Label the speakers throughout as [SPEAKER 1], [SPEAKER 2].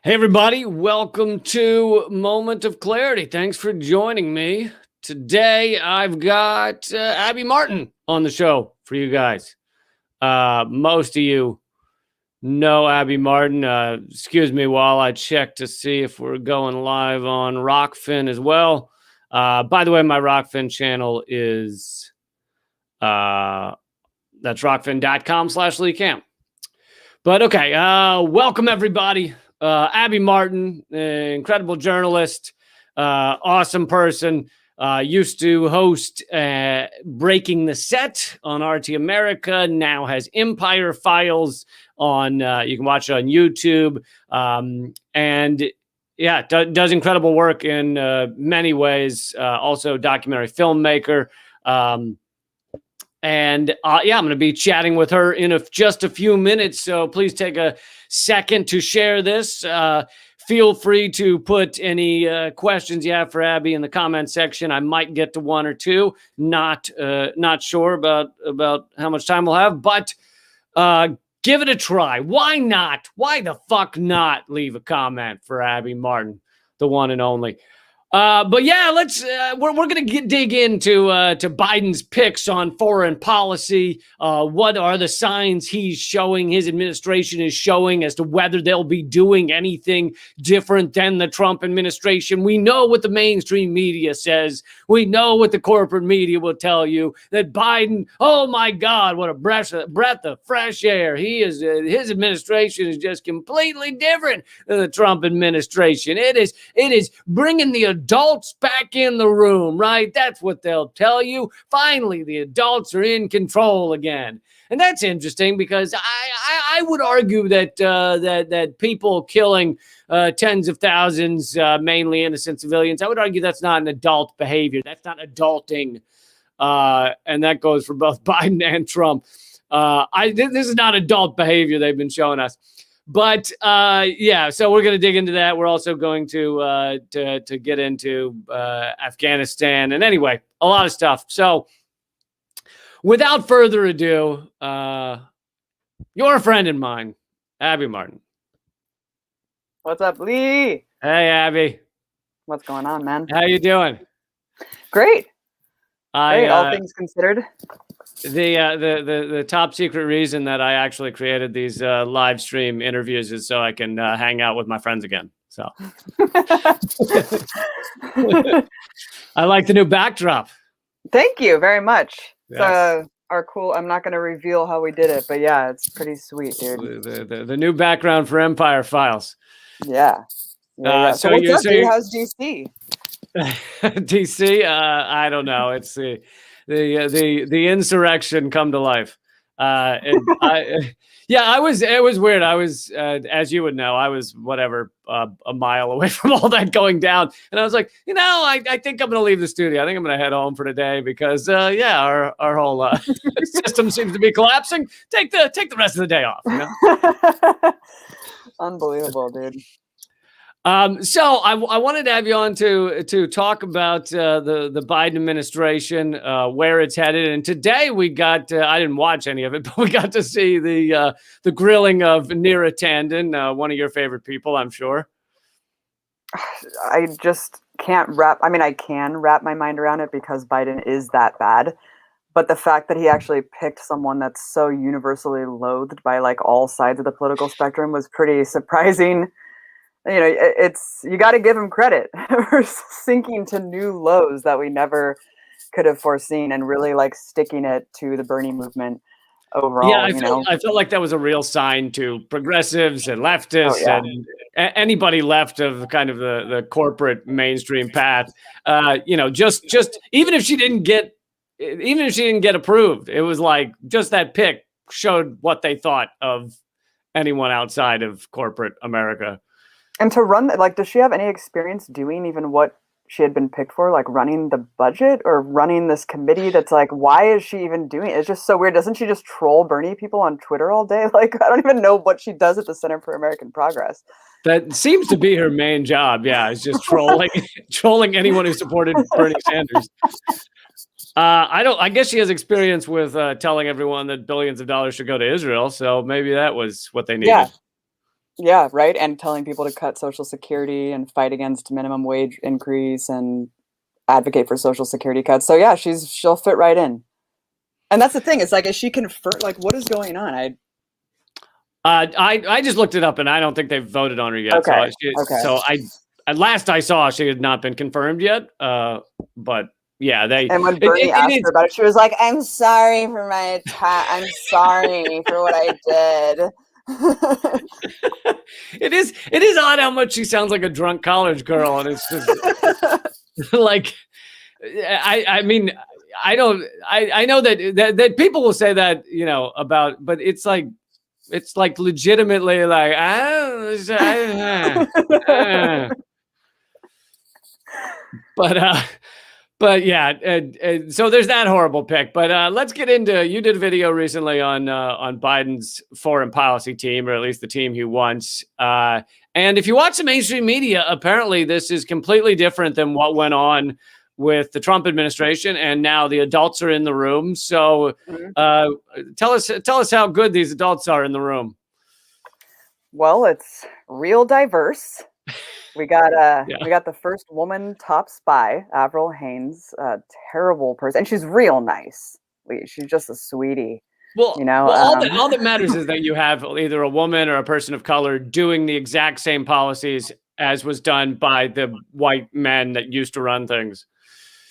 [SPEAKER 1] Hey, everybody. Welcome to Moment of Clarity. Thanks for joining me. Today, I've got Abby Martin on the show for you guys. Most of you know Abby Martin. Excuse me while I check to see if we're going live on Rockfin as well. By the way, my Rockfin channel is, that's rockfin.com/Lee Camp. But okay, welcome everybody. Abby Martin, incredible journalist, awesome person. Used to host Breaking the Set on RT America. Now has Empire Files on. You can watch it on YouTube. And yeah, does incredible work in many ways. Also, documentary filmmaker. And I'm going to be chatting with her in just a few minutes. So please take a second to share this. Feel free to put any questions you have for Abby in the comment section. I might get to one or two. Not sure about how much time we'll have, but give it a try. Why not? Why the fuck not leave a comment for Abby Martin, the one and only? But yeah, let's. We're going to dig into to Biden's picks on foreign policy. What are the signs he's showing, his administration is showing, as to whether they'll be doing anything different than the Trump administration? We know what the mainstream media says. We know what the corporate media will tell you, that Biden, oh my God, what a breath of fresh air. He is. His administration is just completely different than the Trump administration. It is bringing the adults back in the room, right? That's what they'll tell you. Finally, the adults are in control again. And that's interesting because I would argue that that people killing tens of thousands, mainly innocent civilians, I would argue that's not an adult behavior. That's not adulting. And that goes for both Biden and Trump. This is not adult behavior they've been showing us. But yeah, so we're going to dig into that. We're also going to get into Afghanistan, and anyway, a lot of stuff. So, without further ado, your friend and mine, Abby Martin.
[SPEAKER 2] What's up, Lee?
[SPEAKER 1] Hey, Abby.
[SPEAKER 2] What's going on, man?
[SPEAKER 1] How you doing?
[SPEAKER 2] Great. Great, all things considered.
[SPEAKER 1] The top secret reason that I actually created these live stream interviews is so I can hang out with my friends again. So I like the new backdrop.
[SPEAKER 2] Thank you very much.
[SPEAKER 1] Yes.
[SPEAKER 2] It's our cool. I'm not going to reveal how we did it, but yeah, it's pretty sweet, dude.
[SPEAKER 1] The new background for Empire Files.
[SPEAKER 2] Yeah. So what's up, dude? How's DC?
[SPEAKER 1] DC? I don't know. It's the insurrection come to life. It was weird. I was, as you would know, I was a mile away from all that going down. And I was like, I think I'm going to leave the studio. I think I'm going to head home for today because, our whole system seems to be collapsing. Take the rest of the day off.
[SPEAKER 2] Unbelievable, dude.
[SPEAKER 1] So I wanted to have you on to talk about the Biden administration, where it's headed. And today we got, I didn't watch any of it, but we got to see the grilling of Neera Tanden, one of your favorite people, I'm sure.
[SPEAKER 2] I just can't I can wrap my mind around it because Biden is that bad. But the fact that he actually picked someone that's so universally loathed by like all sides of the political spectrum was pretty surprising. You got to give him credit for sinking to new lows that we never could have foreseen and really like sticking it to the Bernie movement overall.
[SPEAKER 1] Yeah, I felt like that was a real sign to progressives and leftists and anybody left of kind of the corporate mainstream path. Just even if she didn't get approved, it was like just that pick showed what they thought of anyone outside of corporate America.
[SPEAKER 2] And to run, does she have any experience doing even what she had been picked for, like running the budget or running this committee? That's like, why is she even doing it? It's just so weird. Doesn't she just troll Bernie people on Twitter all day? Like, I don't even know what she does at the Center for American Progress.
[SPEAKER 1] That seems to be her main job. Yeah, it's just trolling anyone who supported Bernie Sanders. I guess she has experience with telling everyone that billions of dollars should go to Israel. So maybe that was what they needed.
[SPEAKER 2] Yeah. Yeah, right, and telling people to cut Social Security and fight against minimum wage increase and advocate for Social Security cuts. So yeah, she'll fit right in. And that's the thing. It's like, is she confirmed? Like, what is going on?
[SPEAKER 1] I just looked it up, and I don't think they've voted on her yet.
[SPEAKER 2] Okay, okay.
[SPEAKER 1] So at last I saw, she had not been confirmed yet. But yeah,
[SPEAKER 2] And when Bernie asked her
[SPEAKER 1] it's
[SPEAKER 2] about it, she was like, "I'm sorry for my attack. I'm sorry for what I did."
[SPEAKER 1] it is odd how much she sounds like a drunk college girl, and it's just like, I mean, I don't, I know that people will say that, you know, about, but it's like legitimately like, but yeah, so there's that horrible pick. But let's get into, you did a video recently on Biden's foreign policy team, or at least the team he wants. And if you watch the mainstream media, apparently this is completely different than what went on with the Trump administration, and now the adults are in the room. So tell us how good these adults are in the room.
[SPEAKER 2] Well, it's real diverse. We got the first woman top spy, Avril Haines, a terrible person, and she's real nice. She's just a sweetie.
[SPEAKER 1] Well,
[SPEAKER 2] you know,
[SPEAKER 1] all that matters is that you have either a woman or a person of color doing the exact same policies as was done by the white men that used to run things.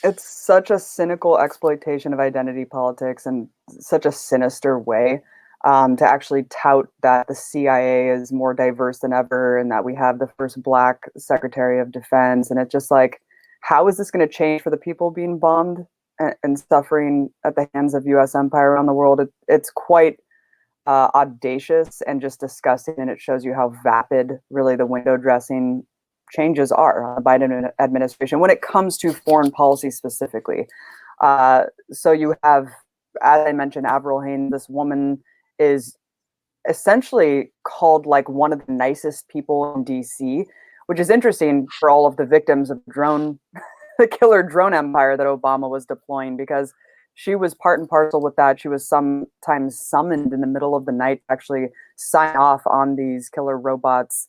[SPEAKER 2] It's such a cynical exploitation of identity politics in such a sinister way, to actually tout that the CIA is more diverse than ever and that we have the first Black Secretary of Defense. And it's just like, how is this going to change for the people being bombed and suffering at the hands of U.S. empire around the world? It's quite audacious and just disgusting. And it shows you how vapid really the window dressing changes are on the Biden administration when it comes to foreign policy specifically. So you have, as I mentioned, Avril Haines. This woman is essentially called like one of the nicest people in DC, which is interesting for all of the victims of the killer drone empire that Obama was deploying, because she was part and parcel with that. She was sometimes summoned in the middle of the night to actually sign off on these killer robots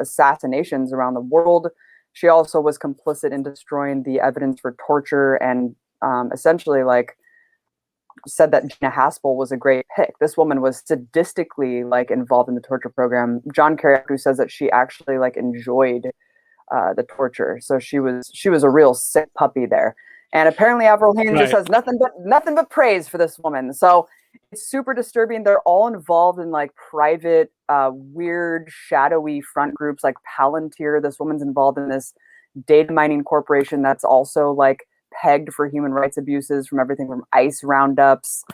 [SPEAKER 2] assassinations around the world. She also was complicit in destroying the evidence for torture, and essentially like said that Gina Haspel was a great pick. This woman was sadistically like involved in the torture program. John Kerry, who says that she actually like enjoyed the torture. So she was a real sick puppy there. And apparently Avril Haines just has nothing but praise for this woman. So it's super disturbing. They're all involved in like private, weird, shadowy front groups like Palantir. This woman's involved in this data mining corporation that's also like pegged for human rights abuses, from everything from ICE roundups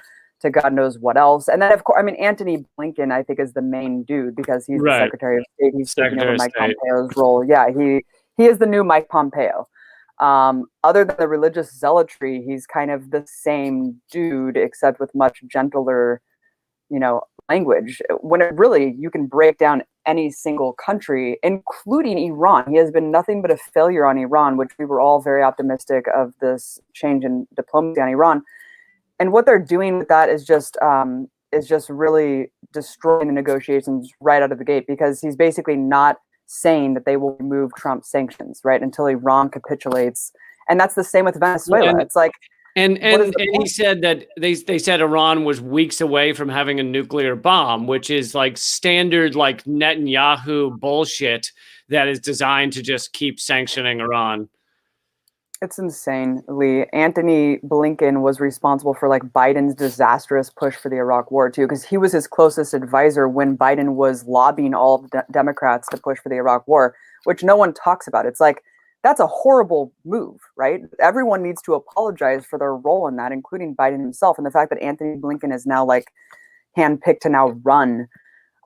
[SPEAKER 2] to God knows what else. And then, of course, I mean, Antony Blinken, I think, is the main dude because he's the Secretary of State. He's taking over Mike Pompeo's role. Yeah, he is the new Mike Pompeo. Other than the religious zealotry, he's kind of the same dude, except with much gentler, language. When it really, you can break down any single country, including Iran. He has been nothing but a failure on Iran, which we were all very optimistic of this change in diplomacy on Iran. And what they're doing with that is just really destroying the negotiations right out of the gate, because he's basically not saying that they will remove Trump's sanctions, right, until Iran capitulates. And that's the same with Venezuela. It's like,
[SPEAKER 1] and he said that they said Iran was weeks away from having a nuclear bomb, which is like standard like Netanyahu bullshit that is designed to just keep sanctioning Iran.
[SPEAKER 2] It's insane, Lee. Antony Blinken was responsible for like Biden's disastrous push for the Iraq war too, because he was his closest advisor when Biden was lobbying all Democrats to push for the Iraq war, which no one talks about. It's like, that's a horrible move, right? Everyone needs to apologize for their role in that, including Biden himself. And the fact that Antony Blinken is now like handpicked to now run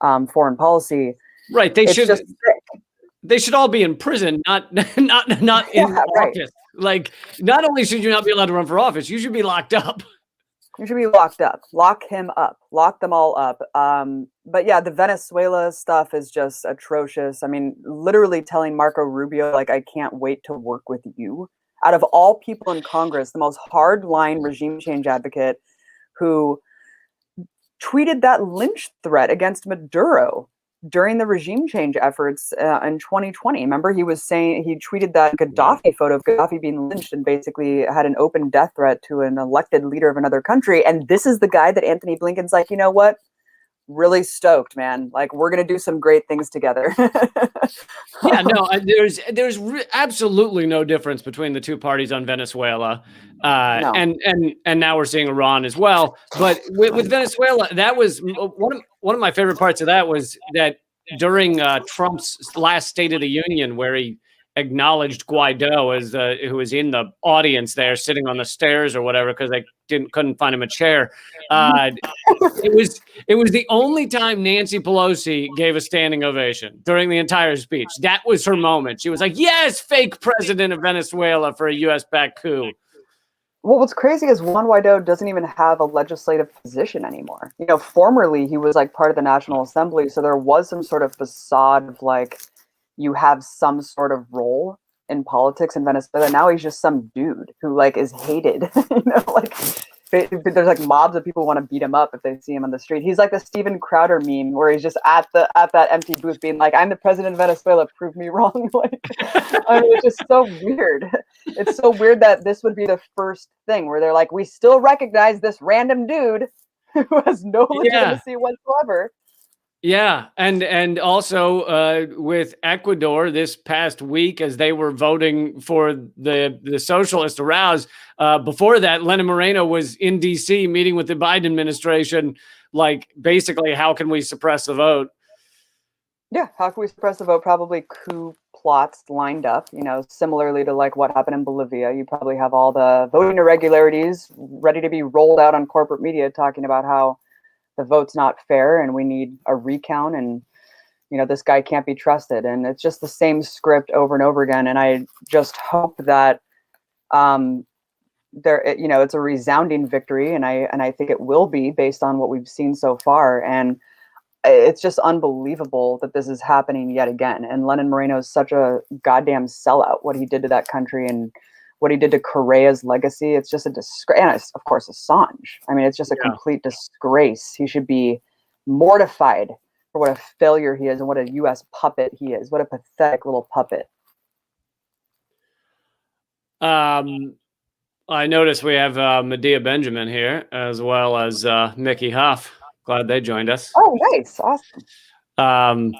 [SPEAKER 2] foreign policy.
[SPEAKER 1] Right. They should all be in prison, not in office. Like, not only should you not be allowed to run for office, you should be locked up.
[SPEAKER 2] You should be locked up. Lock him up. Lock them all up. But yeah, the Venezuela stuff is just atrocious. I mean, literally telling Marco Rubio, like, I can't wait to work with you. Out of all people in Congress, the most hardline regime change advocate who tweeted that lynch threat against Maduro. during the regime change efforts in 2020. Remember, he tweeted that
[SPEAKER 1] Yeah.
[SPEAKER 2] Gaddafi photo of Gaddafi being lynched and basically had an open death threat to an elected leader of another country. And this is the guy that Anthony Blinken's like, you know what? Really stoked, man. Like, we're going to do some great things together.
[SPEAKER 1] Yeah, no, there's absolutely no difference between the two parties on Venezuela,
[SPEAKER 2] No.
[SPEAKER 1] and now we're seeing Iran as well. But with Venezuela, that was one of my favorite parts of that was that during Trump's last State of the Union, where he acknowledged Guaido as who was in the audience there, sitting on the stairs or whatever, because they couldn't find him a chair. It was the only time Nancy Pelosi gave a standing ovation during the entire speech. That was her moment. She was like, yes, fake president of Venezuela for a U.S.-backed coup.
[SPEAKER 2] Well, what's crazy is Juan Guaido doesn't even have a legislative position anymore. You know, formerly he was like part of the National Assembly, so there was some sort of facade of like you have some sort of role in politics in Venezuela. Now he's just some dude who like is hated. You know, like there's like mobs of people want to beat him up if they see him on the street. He's like the Steven Crowder meme where he's just at that empty booth being like, "I'm the president of Venezuela, prove me wrong." Like, I mean, it's just so weird. It's so weird that this would be the first thing where they're like, we still recognize this random dude who has no legitimacy whatsoever.
[SPEAKER 1] Yeah, and also with Ecuador this past week, as they were voting for the socialists arouse. Before that, Lenin Moreno was in D.C. meeting with the Biden administration, like basically, how can we suppress the vote?
[SPEAKER 2] Yeah, how can we suppress the vote? Probably coup plots lined up, you know, similarly to like what happened in Bolivia. You probably have all the voting irregularities ready to be rolled out on corporate media talking about how the vote's not fair and we need a recount and, you know, this guy can't be trusted. And it's just the same script over and over again. And I just hope that you know, it's a resounding victory. And I think it will be based on what we've seen so far. And it's just unbelievable that this is happening yet again. And Lenin Moreno is such a goddamn sellout, what he did to that country and what he did to Correa's legacy. It's just a disgrace. And of course, Assange. I mean, it's just a complete disgrace. He should be mortified for what a failure he is and what a U.S. puppet he is. What a pathetic little puppet.
[SPEAKER 1] I noticed we have Medea Benjamin here, as well as Mickey Huff. Glad they joined us.
[SPEAKER 2] Oh, nice. Awesome.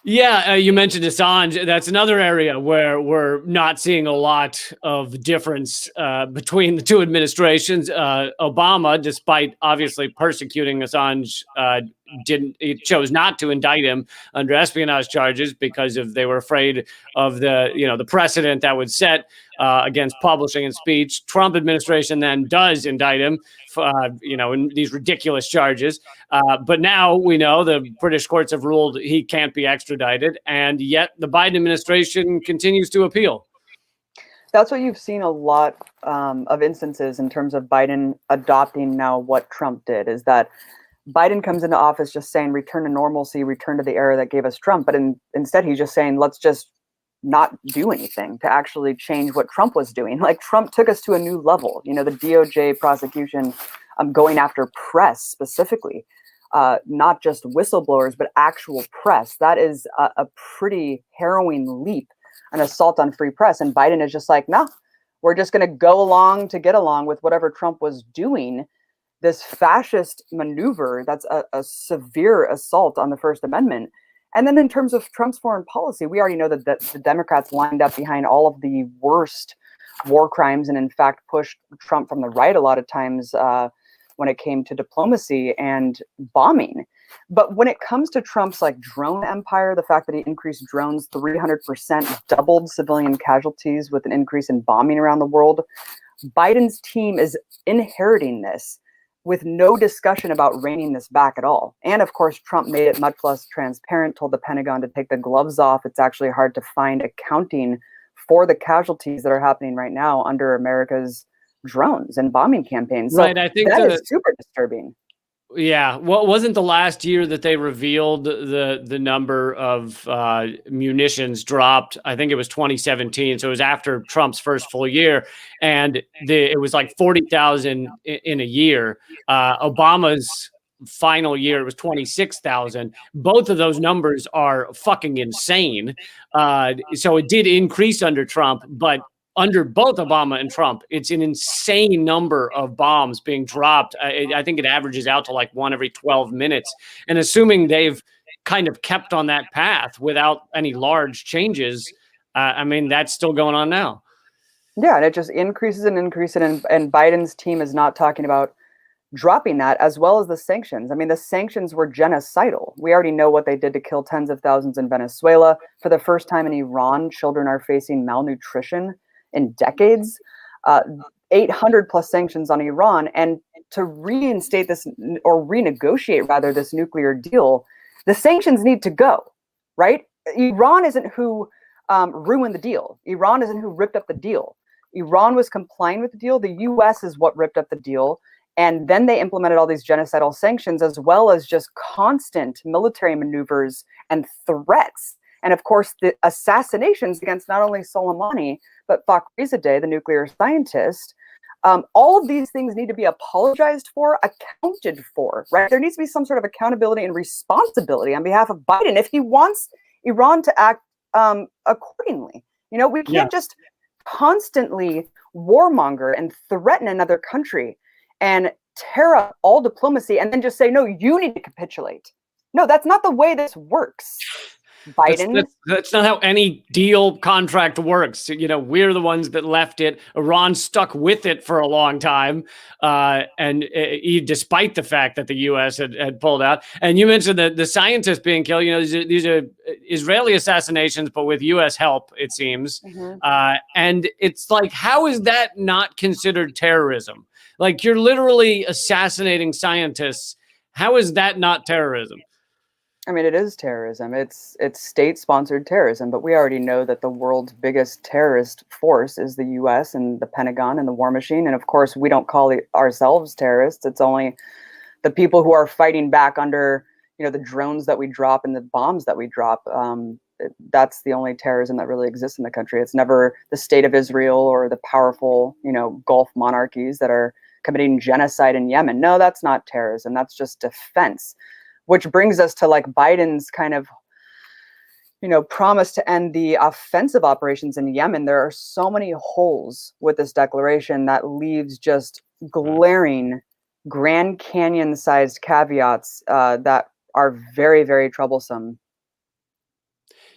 [SPEAKER 1] Yeah, you mentioned Assange. That's another area where we're not seeing a lot of difference between the two administrations. Obama, despite obviously persecuting Assange, chose not to indict him under espionage charges because they were afraid of the precedent that would set against publishing and speech. Trump administration then does indict him, in these ridiculous charges. But now we know the British courts have ruled he can't be extradited, and yet the Biden administration continues to appeal.
[SPEAKER 2] That's what you've seen a lot of instances in terms of Biden adopting now what Trump did, is that Biden comes into office just saying return to normalcy, return to the era that gave us Trump. But instead, he's just saying, let's just not do anything to actually change what Trump was doing. Like, Trump took us to a new level. You know, the DOJ prosecution going after press specifically, not just whistleblowers, but actual press. That is a pretty harrowing leap, an assault on free press. And Biden is just like, no, we're just going to go along to get along with whatever Trump was doing. This fascist maneuver, that's a severe assault on the First Amendment. And then in terms of Trump's foreign policy, we already know that the Democrats lined up behind all of the worst war crimes and in fact pushed Trump from the right a lot of times when it came to diplomacy and bombing. But when it comes to Trump's like drone empire, the fact that he increased drones 300%, doubled civilian casualties with an increase in bombing around the world, Biden's team is inheriting this with no discussion about reining this back at all. And of course, Trump made it much less transparent, told the Pentagon to take the gloves off. It's actually hard to find accounting for the casualties that are happening right now under America's drones and bombing campaigns. So
[SPEAKER 1] right, I think
[SPEAKER 2] that is super disturbing.
[SPEAKER 1] Yeah, well, wasn't the last year that they revealed the number of munitions dropped? I think it was 2017. So it was after Trump's first full year, and it was like 40,000 in a year. Obama's final year, it was 26,000. Both of those numbers are fucking insane. So it did increase under Trump, but under both Obama and Trump, it's an insane number of bombs being dropped. I think it averages out to like one every 12 minutes. And assuming they've kind of kept on that path without any large changes, I mean, that's still going on now.
[SPEAKER 2] Yeah, and it just increases and increases, and Biden's team is not talking about dropping that, as well as the sanctions. I mean, the sanctions were genocidal. We already know what they did to kill tens of thousands in Venezuela. For the first time in Iran, children are facing malnutrition in decades. 800 plus sanctions on Iran. And to reinstate this, or renegotiate rather, this nuclear deal, the sanctions need to go, right? Iran isn't who ruined the deal. Iran isn't who ripped up the deal. Iran was complying with the deal. The US is what ripped up the deal. And then they implemented all these genocidal sanctions, as well as just constant military maneuvers and threats. And of course, the assassinations against not only Soleimani, but Fakhrizadeh, the nuclear scientist. All of these things need to be apologized for, accounted for, right? There needs to be some sort of accountability and responsibility on behalf of Biden if he wants Iran to act accordingly. You know, we can't just constantly warmonger and threaten another country and tear up all diplomacy and then just say, no, you need to capitulate. No, that's not the way this works. Biden.
[SPEAKER 1] That's not how any deal contract works. You know, we're the ones that left it. Iran stuck with it for a long time. And despite the fact that the U.S. had pulled out. And you mentioned the scientists being killed. You know, these are Israeli assassinations, but with U.S. help, it seems. Mm-hmm. And it's like, how is that not considered terrorism? Like, you're literally assassinating scientists. How is that not terrorism?
[SPEAKER 2] I mean, it is terrorism. It's state-sponsored terrorism, but we already know that the world's biggest terrorist force is the U.S. and the Pentagon and the war machine. And of course, we don't call ourselves terrorists. It's only the people who are fighting back under, you know, the drones that we drop and the bombs that we drop. That's the only terrorism that really exists in the country. It's never the state of Israel or the powerful, you know, Gulf monarchies that are committing genocide in Yemen. No, that's not terrorism. That's just defense. Which brings us to like Biden's kind of, you know, promise to end the offensive operations in Yemen. There are so many holes with this declaration that leaves just glaring Grand Canyon-sized caveats that are very, very troublesome.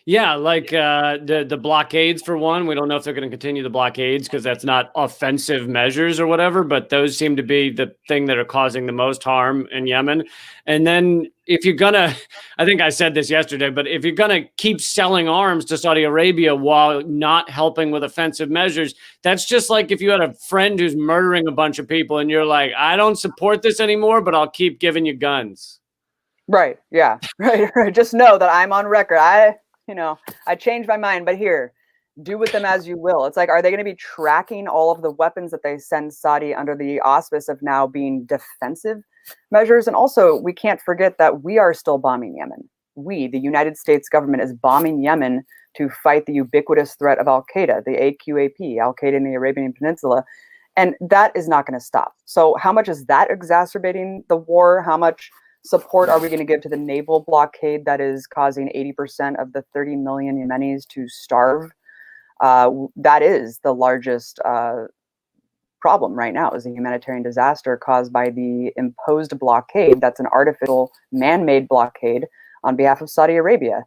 [SPEAKER 1] Yeah, like the blockades, for one. We don't know if they're going to continue the blockades because that's not offensive measures or whatever, but those seem to be the thing that are causing the most harm in Yemen. And then if you're going to, I think I said this yesterday, but if you're going to keep selling arms to Saudi Arabia while not helping with offensive measures, that's just like if you had a friend who's murdering a bunch of people and you're like, I don't support this anymore, but I'll keep giving you guns.
[SPEAKER 2] Right. Yeah. Right. Just know that I'm on record. I changed my mind, but here, do with them as you will. It's like, are they going to be tracking all of the weapons that they send Saudi under the auspice of now being defensive measures? And also, we can't forget that we are still bombing Yemen. We, the United States government, is bombing Yemen to fight the ubiquitous threat of Al-Qaeda, the AQAP, Al-Qaeda in the Arabian Peninsula. And that is not going to stop. So how much is that exacerbating the war? How much support are we going to give to the naval blockade that is causing 80% of the 30 million Yemenis to starve? That is the largest problem right now, is a humanitarian disaster caused by the imposed blockade. That's an artificial, man-made blockade on behalf of Saudi Arabia.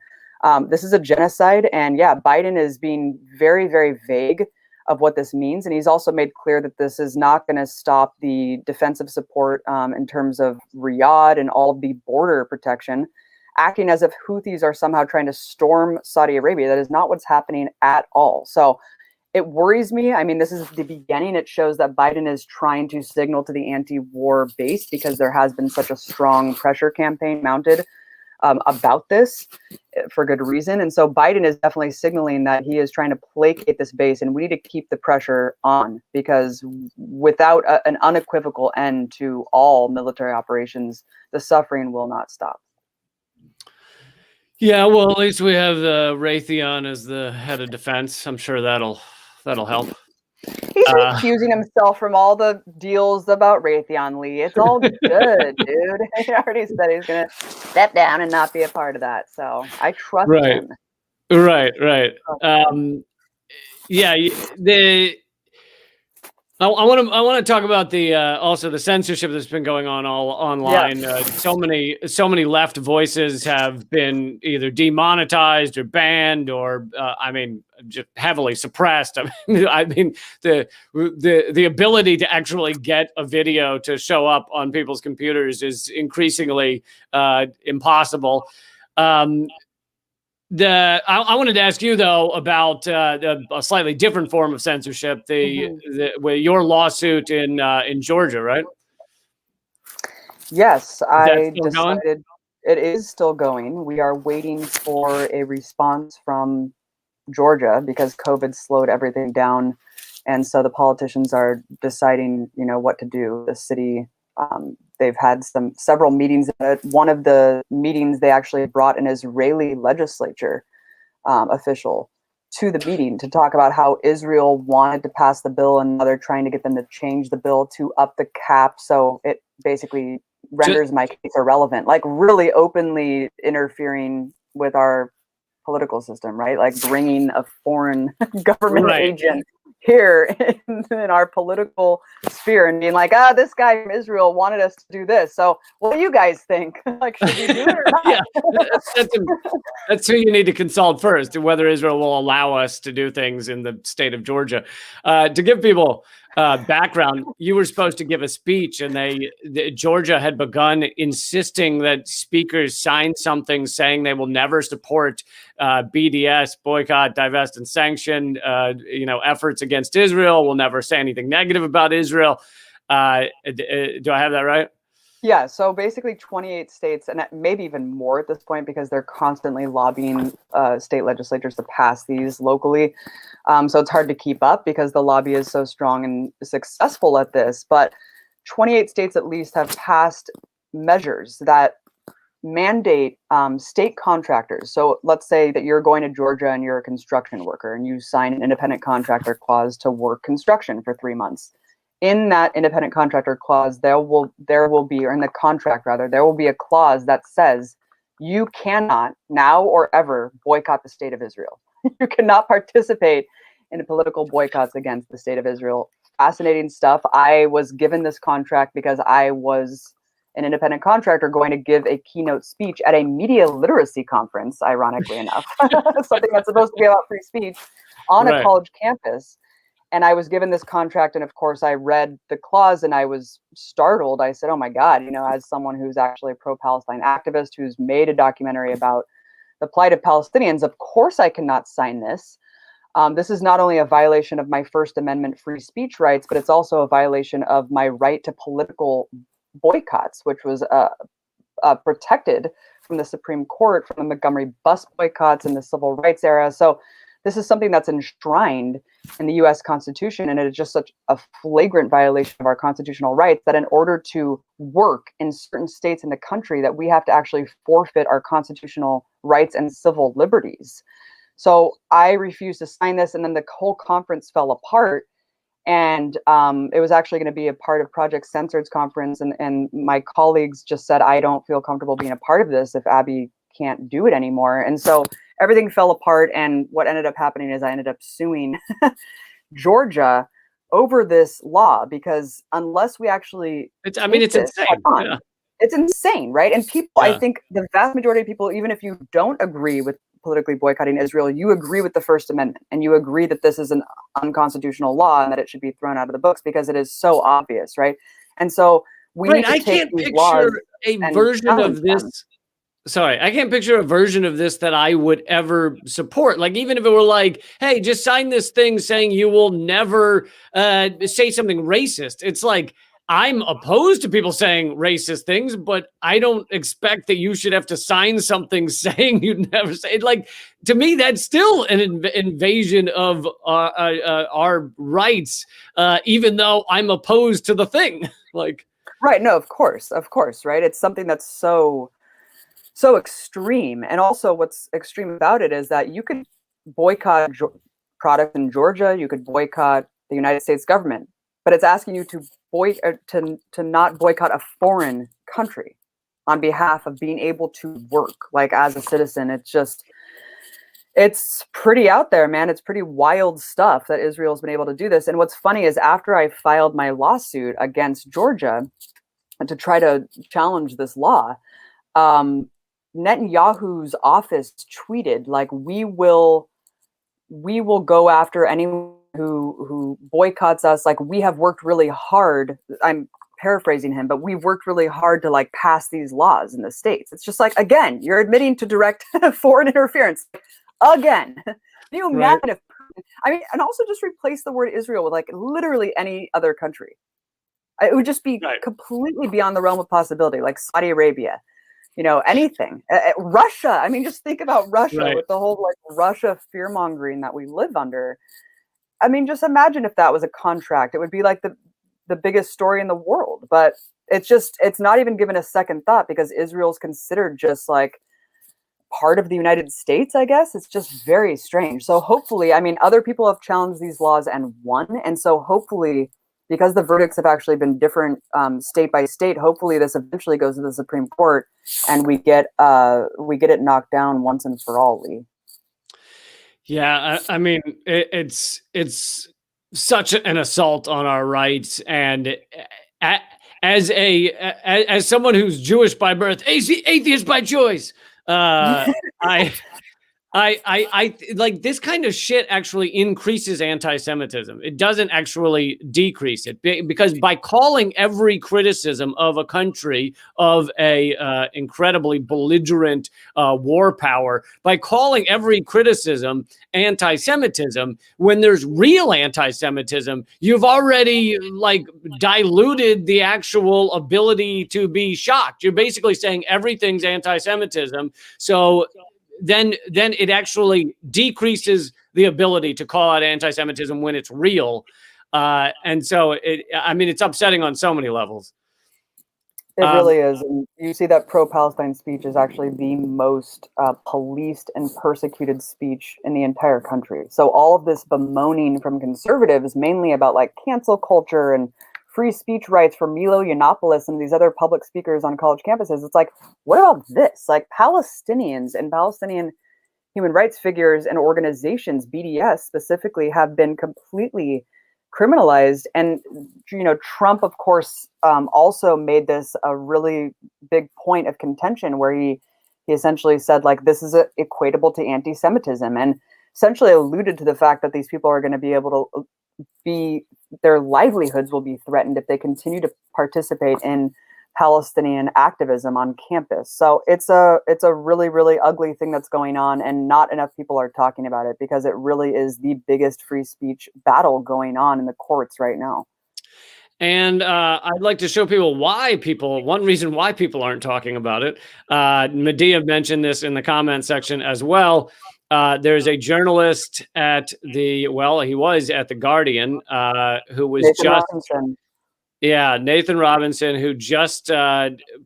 [SPEAKER 2] This is a genocide, and yeah, Biden is being very, very vague of what this means. And he's also made clear that this is not going to stop the defensive support in terms of Riyadh and all of the border protection, acting as if Houthis are somehow trying to storm Saudi Arabia. That is not what's happening at all. So it worries me. I mean, this is the beginning. It shows that Biden is trying to signal to the anti-war base, because there has been such a strong pressure campaign mounted about this for good reason. And so Biden is definitely signaling that he is trying to placate this base, and we need to keep the pressure on, because without an unequivocal end to all military operations, the suffering will not stop.
[SPEAKER 1] Yeah, well, at least we have Raytheon as the head of defense. I'm sure that'll help.
[SPEAKER 2] He's recusing himself from all the deals about Raytheon Lee. It's all good, dude. He already said he's going to step down and not be a part of that. So I trust him.
[SPEAKER 1] Right. Yeah. I want to talk about the also the censorship that's been going on all online.
[SPEAKER 2] Yeah.
[SPEAKER 1] So many left voices have been either demonetized or banned, or I mean, just heavily suppressed. I mean, the ability to actually get a video to show up on people's computers is increasingly impossible. I wanted to ask you though about a slightly different form of censorship, with your lawsuit in Georgia, right?
[SPEAKER 2] Yes, I
[SPEAKER 1] Going?
[SPEAKER 2] decided it is still going. We are waiting for a response from Georgia because COVID slowed everything down, and so the politicians are deciding, what to do. The city, they've had several meetings. At one of the meetings, they actually brought an Israeli legislature official to the meeting to talk about how Israel wanted to pass the bill, and now they're trying to get them to change the bill to up the cap. So it basically renders my case irrelevant, like really openly interfering with our political system, right? Like bringing a foreign government agent here in our political sphere and being like, this guy from Israel wanted us to do this. So what do you guys think? Like, should we do it or not?
[SPEAKER 1] Yeah, that's who you need to consult first, whether Israel will allow us to do things in the state of Georgia. To give people background, you were supposed to give a speech, and Georgia had begun insisting that speakers sign something saying they will never support BDS, boycott, divest, and sanction, efforts against Israel. Will never say anything negative about Israel. Do I have that right?
[SPEAKER 2] Yeah, so basically 28 states, and maybe even more at this point, because they're constantly lobbying state legislatures to pass these locally. So it's hard to keep up because the lobby is so strong and successful at this. But 28 states at least have passed measures that mandate state contractors. So let's say that you're going to Georgia and you're a construction worker and you sign an independent contractor clause to work construction for 3 months. In that independent contractor clause, there will be, or in the contract rather, there will be a clause that says you cannot now or ever boycott the state of Israel. You cannot participate in political boycotts against the state of Israel. Fascinating stuff. I was given this contract because I was an independent contractor going to give a keynote speech at a media literacy conference, ironically enough, something that's supposed to be about free speech on a college campus. And I was given this contract, and of course I read the clause and I was startled. I said, oh my God, as someone who's actually a pro-Palestine activist, who's made a documentary about the plight of Palestinians, of course I cannot sign this. This is not only a violation of my First Amendment free speech rights, but it's also a violation of my right to political boycotts, which was protected from the Supreme Court, from the Montgomery bus boycotts in the civil rights era. So this is something that's enshrined in the U.S. Constitution, and it is just such a flagrant violation of our constitutional rights that in order to work in certain states in the country, that we have to actually forfeit our constitutional rights and civil liberties. So I refused to sign this, and then the whole conference fell apart. And it was actually going to be a part of Project Censored's conference, and my colleagues just said, I don't feel comfortable being a part of this if Abby can't do it anymore. And so everything fell apart, and what ended up happening is I ended up suing Georgia over this law, because unless we actually
[SPEAKER 1] it's insane.
[SPEAKER 2] It's insane, right? And people, I think the vast majority of people, even if you don't agree with politically boycotting Israel, you agree with the First Amendment, and you agree that this is an unconstitutional law and that it should be thrown out of the books because it is so obvious, right? And so we need to
[SPEAKER 1] I can't picture a version of this. Sorry, I can't picture a version of this that I would ever support. Like, even if it were like, hey, just sign this thing saying you will never say something racist. It's like, I'm opposed to people saying racist things, but I don't expect that you should have to sign something saying you'd never say it. Like, to me, that's still an invasion of our rights, even though I'm opposed to the thing. Like,
[SPEAKER 2] right. No, of course. Right. It's something that's so extreme. And also what's extreme about it is that you could boycott products in Georgia. You could boycott the United States government, but it's asking you to not boycott a foreign country on behalf of being able to work like as a citizen. It's pretty out there, man. It's pretty wild stuff that Israel's been able to do this. And what's funny is after I filed my lawsuit against Georgia to try to challenge this law, Netanyahu's office tweeted, like, we will go after anyone who boycotts us. Like, we have worked really hard. I'm paraphrasing him, but we've worked really hard to like pass these laws in the States. It's just like, again, you're admitting to direct foreign interference. Again, can you imagine if, I mean, and also just replace the word Israel with like literally any other country. It would just be completely beyond the realm of possibility, like Saudi Arabia, you know, anything. Russia. I mean, just think about Russia with the whole like Russia fear mongering that we live under. I mean, just imagine if that was a contract. It would be like the biggest story in the world. But it's not even given a second thought because Israel's considered just like part of the United States, I guess. It's just very strange. So hopefully, I mean, other people have challenged these laws and won. And so hopefully, because the verdicts have actually been different state by state, hopefully this eventually goes to the Supreme Court and we get it knocked down once and for all, Lee.
[SPEAKER 1] Yeah, I mean, it's such an assault on our rights. And as someone who's Jewish by birth, atheist by choice, I like this kind of shit actually increases anti-Semitism. It doesn't actually decrease it because by calling every criticism of a country of a incredibly belligerent war power, by calling every criticism anti-Semitism, when there's real anti-Semitism, you've already like diluted the actual ability to be shocked. You're basically saying everything's anti-Semitism. So then it actually decreases the ability to call out anti-Semitism when it's real. And so I mean, it's upsetting on so many levels.
[SPEAKER 2] It really is. And you see that pro-Palestine speech is actually the most policed and persecuted speech in the entire country. So all of this bemoaning from conservatives is mainly about like cancel culture and free speech rights for Milo Yiannopoulos and these other public speakers on college campuses. It's like, what about this? Like Palestinians and Palestinian human rights figures and organizations, BDS specifically, have been completely criminalized. And, you know, Trump, of course, also made this a really big point of contention where he essentially said, like, this is equatable to anti-Semitism, and essentially alluded to the fact that these people are going to be able to their livelihoods will be threatened if they continue to participate in Palestinian activism on campus. So it's a really, really ugly thing that's going on, and not enough people are talking about it because it really is the biggest free speech battle going on in the courts right now.
[SPEAKER 1] And I'd like to show people one reason why people aren't talking about it. Medea mentioned this in the comment section as well. There's a journalist at he was at The Guardian, who was Nathan Robinson, who just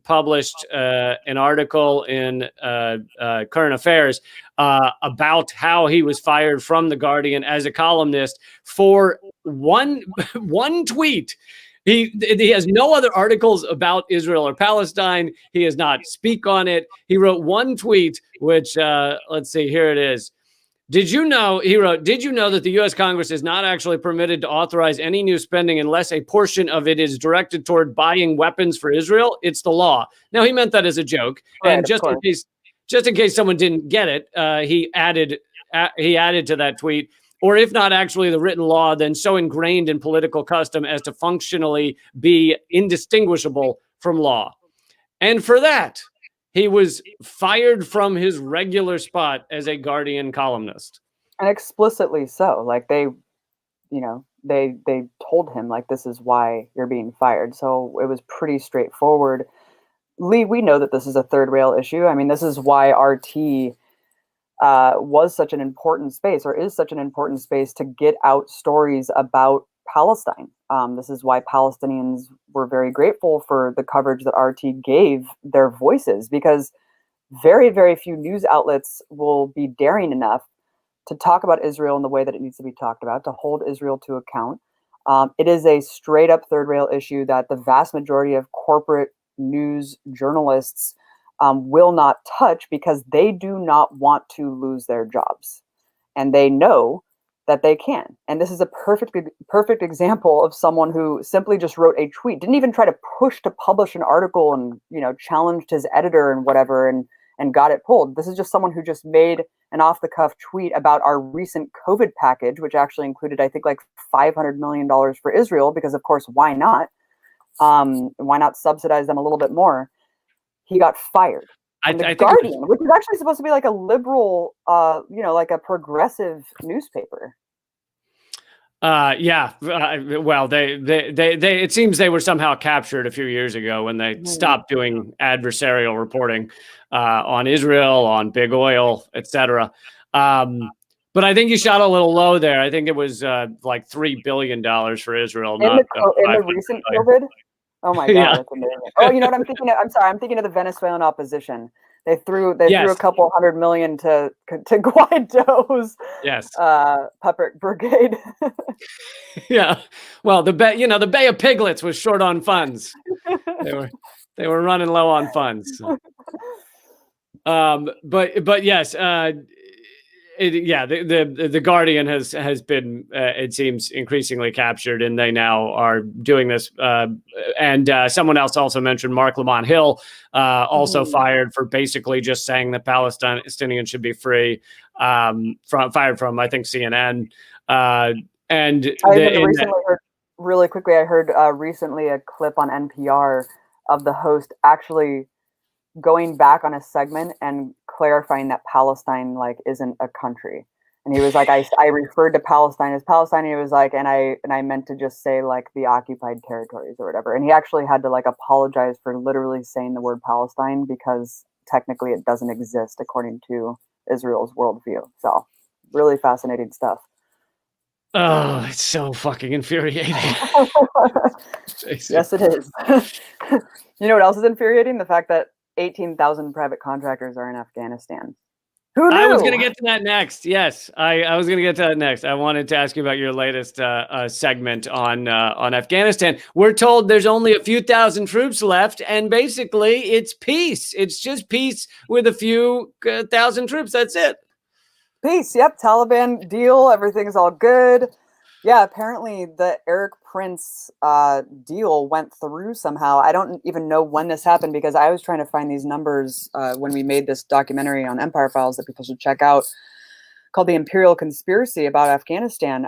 [SPEAKER 1] published an article in Current Affairs about how he was fired from The Guardian as a columnist for one tweet. He has no other articles about Israel or Palestine. He does not speak on it. He wrote one tweet, which let's see, here it is. Did you know, he wrote, did you know that the U.S. Congress is not actually permitted to authorize any new spending unless a portion of it is directed toward buying weapons for Israel? It's the law. Now, he meant that as a joke. Right, and just in case someone didn't get it, he added to that tweet, or if not actually the written law, then so ingrained in political custom as to functionally be indistinguishable from law. And for that, he was fired from his regular spot as a Guardian columnist.
[SPEAKER 2] And explicitly so. Like they told him, like, this is why you're being fired. So it was pretty straightforward. Lee, we know that this is a third rail issue. I mean, this is why RT was such an important space, or is such an important space, to get out stories about Palestine. This is why Palestinians were very grateful for the coverage that RT gave their voices, because very, very few news outlets will be daring enough to talk about Israel in the way that it needs to be talked about, to hold Israel to account, It is a straight up third rail issue that the vast majority of corporate news journalists will not touch because they do not want to lose their jobs. And they know that they can. And this is a perfect example of someone who simply just wrote a tweet, didn't even try to push to publish an article and, challenged his editor and whatever and got it pulled. This is just someone who just made an off the cuff tweet about our recent COVID package, which actually included, I think, like $500 million for Israel, because of course, why not? Why not subsidize them a little bit more? He got fired. And the Guardian, which is actually supposed to be like a liberal, like a progressive newspaper.
[SPEAKER 1] Yeah. Well, they it seems they were somehow captured a few years ago when they stopped doing adversarial reporting on Israel, on big oil, etc. But I think you shot a little low there. I think it was like $3 billion for Israel.
[SPEAKER 2] In the recent COVID. Oh my God, yeah. That's amazing. Oh, you know what I'm thinking of? I'm sorry, I'm thinking of the Venezuelan opposition. They threw a couple $100 million to Guaido's puppet brigade.
[SPEAKER 1] Yeah. Well, the Bay of Piglets was short on funds. They were running low on funds. But yes, the Guardian has been it seems increasingly captured, and they now are doing this. And someone else also mentioned Mark Lamont Hill, also fired for basically just saying that Palestinians should be free. Fired from, I think, CNN. And
[SPEAKER 2] really quickly, I heard recently a clip on NPR of the host actually going back on a segment and clarifying that Palestine isn't a country. And he was like, I referred to Palestine as Palestine. And he was like, and I meant to just say the occupied territories or whatever. And he actually had to apologize for literally saying the word Palestine, because technically it doesn't exist according to Israel's worldview. So really fascinating stuff.
[SPEAKER 1] Oh, it's so fucking infuriating.
[SPEAKER 2] Yes, it is. You know what else is infuriating? The fact that 18,000 private contractors are in Afghanistan. Who knew?
[SPEAKER 1] I was going to get to that next. Yes, I was going to get to that next. I wanted to ask you about your latest segment on Afghanistan. We're told there's only a few thousand troops left, and basically it's peace. It's just peace with a few thousand troops. That's it.
[SPEAKER 2] Peace. Yep. Taliban deal. Everything's all good. Yeah, apparently the Eric Prince deal went through somehow. I don't even know when this happened, because I was trying to find these numbers when we made this documentary on Empire Files that people should check out, called The Imperial Conspiracy about Afghanistan.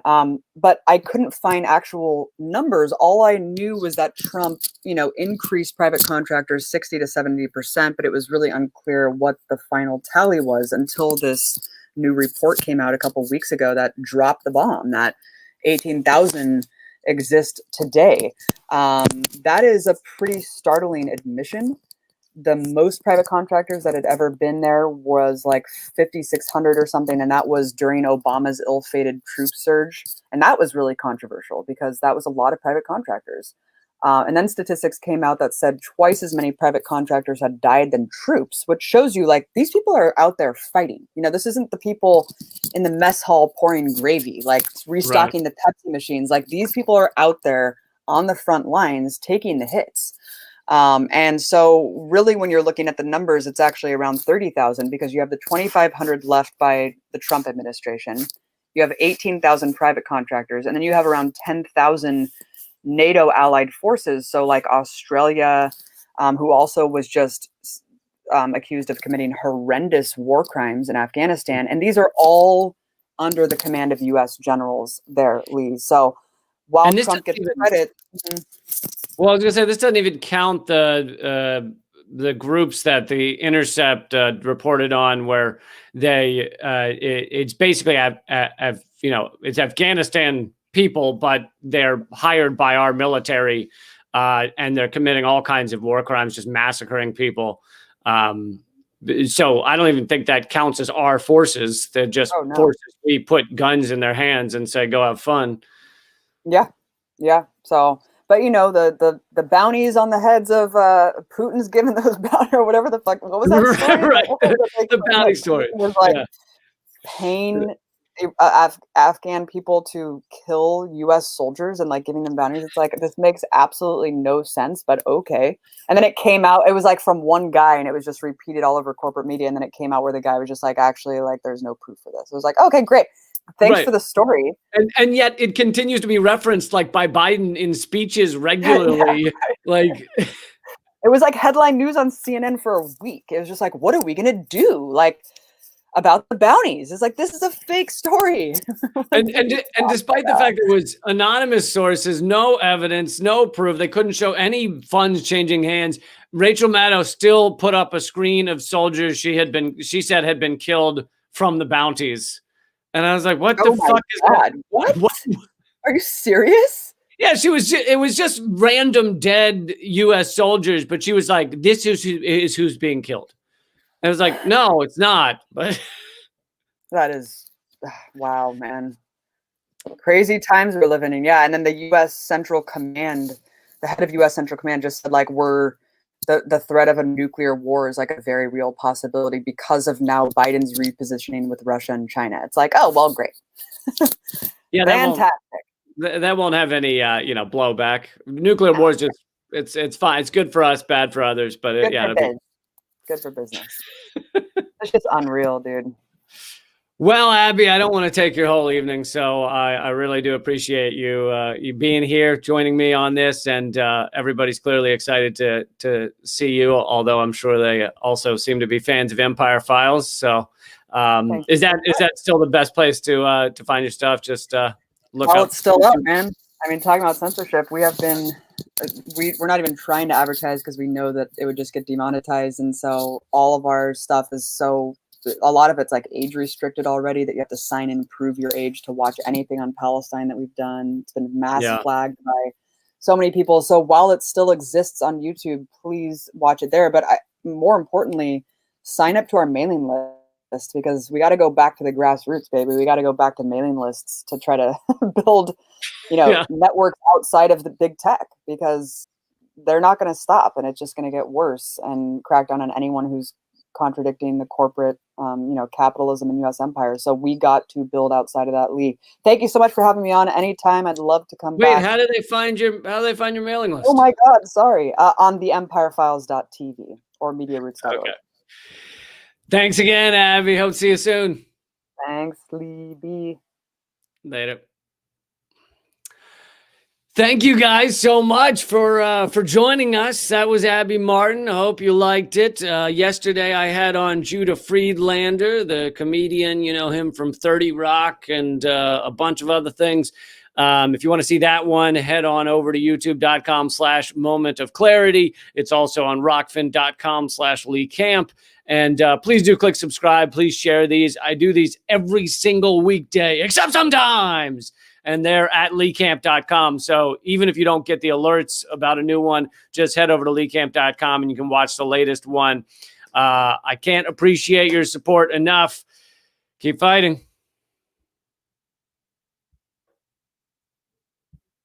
[SPEAKER 2] But I couldn't find actual numbers. All I knew was that Trump, increased private contractors 60 to 70%, but it was really unclear what the final tally was until this new report came out a couple of weeks ago that dropped the bomb, that 18,000 exist today. That is a pretty startling admission. The most private contractors that had ever been there was 5,600 or something, and that was during Obama's ill-fated troop surge. And that was really controversial because that was a lot of private contractors. And then statistics came out that said twice as many private contractors had died than troops, which shows you these people are out there fighting. This isn't the people in the mess hall pouring gravy, restocking the Pepsi machines. These people are out there on the front lines taking the hits. And so really when you're looking at the numbers, it's actually around 30,000, because you have the 2,500 left by the Trump administration. You have 18,000 private contractors, and then you have around 10,000 NATO allied forces. So Australia, who also was just accused of committing horrendous war crimes in Afghanistan. And these are all under the command of U.S. generals there, Lee. So while Trump gets credit.
[SPEAKER 1] Well, I was going to say, this doesn't even count the groups that The Intercept reported on, where it's basically it's Afghanistan people, but they're hired by our military, and they're committing all kinds of war crimes, just massacring people. So I don't even think that counts as our forces. They're just forces we put guns in their hands and say, go have fun.
[SPEAKER 2] Yeah. So, but the bounties on the heads of Putin's given those bounties, or whatever the fuck. What was that story?
[SPEAKER 1] Right. The bounty story.
[SPEAKER 2] It was pain Afghan people to kill U.S. soldiers and like giving them bounties. It's like, this makes absolutely no sense, but okay. And then it came out, it was like from one guy and it was just repeated all over corporate media. And then it came out where the guy was just like, actually, like, there's no proof for this. It was like, okay, great. Thanks for the story.
[SPEAKER 1] And yet it continues to be referenced like by Biden in speeches regularly.
[SPEAKER 2] Yeah.
[SPEAKER 1] Like
[SPEAKER 2] it was like headline news on CNN for a week. It was just like, what are we going to do? Like, about the bounties. It's like, this is a fake story.
[SPEAKER 1] and despite the fact it was anonymous sources, no evidence, no proof, they couldn't show any funds changing hands. Rachel Maddow still put up a screen of soldiers she said had been killed from the bounties. And I was like, what the fuck is that?
[SPEAKER 2] What? Are you serious?
[SPEAKER 1] Yeah, it was just random dead US soldiers, but she was like, this is who's being killed. I was like, no, it's not. But
[SPEAKER 2] that is, wow, man. Crazy times we're living in. Yeah. And then the U.S. Central Command, the head of U.S. Central Command just said, like, the threat of a nuclear war is like a very real possibility because of now Biden's repositioning with Russia and China. It's like, oh, well, great.
[SPEAKER 1] Yeah,
[SPEAKER 2] fantastic.
[SPEAKER 1] That won't have any, blowback. Nuclear war is just, it's fine. It's good for us, bad for others. But
[SPEAKER 2] good for business. It's just unreal, dude.
[SPEAKER 1] Well, Abby, I don't want to take your whole evening, so I really do appreciate you being here, joining me on this, and everybody's clearly excited to see you. Although I'm sure they also seem to be fans of Empire Files. So, is that still the best place to find your stuff? Just look up.
[SPEAKER 2] It's still up, man. I mean, talking about censorship, we have been. We're not even trying to advertise because we know that it would just get demonetized, and so all of our stuff is a lot of it's like age restricted already, that you have to sign in, prove your age to watch anything on Palestine that we've done. It's been flagged by so many people. So while it still exists on YouTube, please watch it there. But more importantly, sign up to our mailing list, because we got to go back to the grassroots, baby. We got to go back to mailing lists to try to build, networks outside of the big tech, because they're not going to stop, and it's just going to get worse and crack down on anyone who's contradicting the corporate, capitalism and U.S. empire. So we got to build outside of that league. Thank you so much for having me on. Anytime, I'd love to come back.
[SPEAKER 1] Wait, how do they find your mailing list?
[SPEAKER 2] Oh my God, sorry. On the empirefiles.tv or mediaroots.org.
[SPEAKER 1] Okay. Thanks again, Abby. Hope to see you soon.
[SPEAKER 2] Thanks, Lee.
[SPEAKER 1] Later. Thank you guys so much for joining us. That was Abby Martin. I hope you liked it. Yesterday I had on Judah Friedlander, the comedian, him from 30 Rock and a bunch of other things. If you want to see that one, head on over to youtube.com/moment of clarity. It's also on rockfin.com/Lee Camp. And please do click subscribe. Please share these. I do these every single weekday, except sometimes. And they're at leecamp.com. So even if you don't get the alerts about a new one, just head over to leecamp.com and you can watch the latest one. I can't appreciate your support enough. Keep fighting.